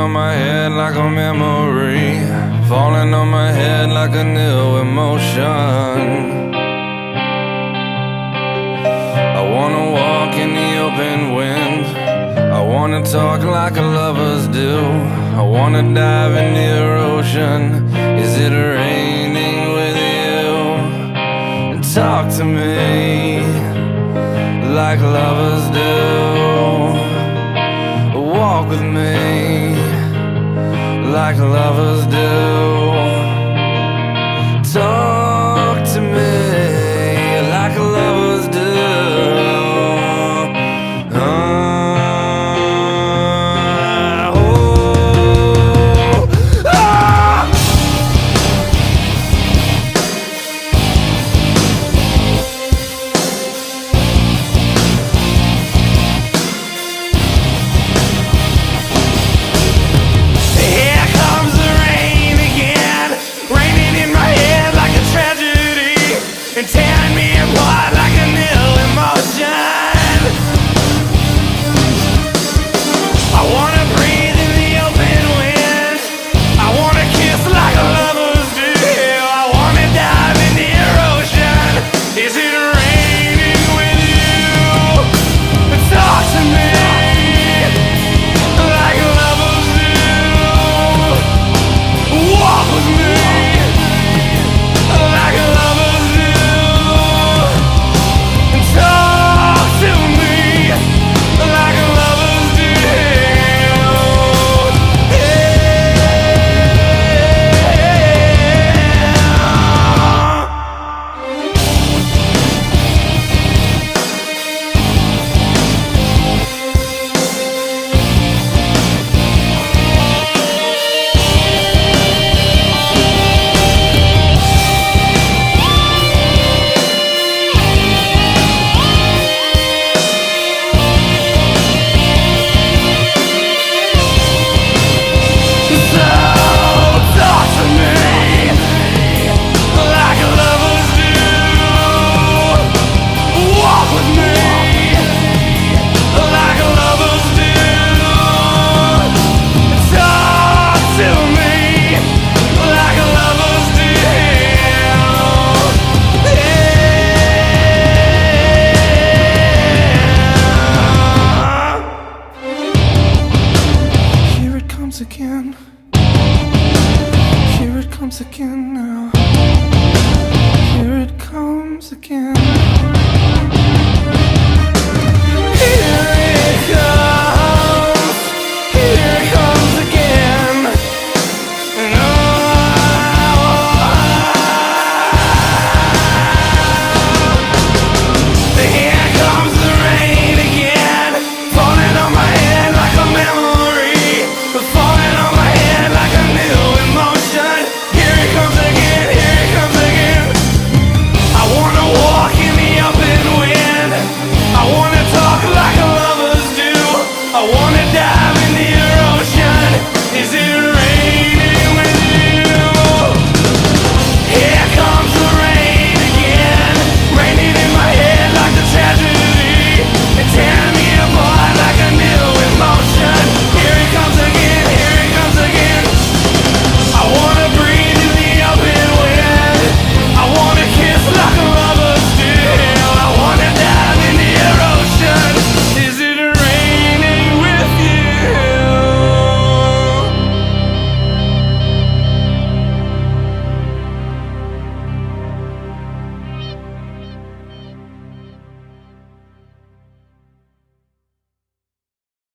on my head like a memory, falling on my head like a new emotion. I wanna walk in the open wind, I wanna talk like lovers do, I wanna dive in the ocean. Is it raining with you? And talk to me like lovers do. Walk with me like lovers do. Talk to me like lovers do. Again, here it comes again now. Here it comes again.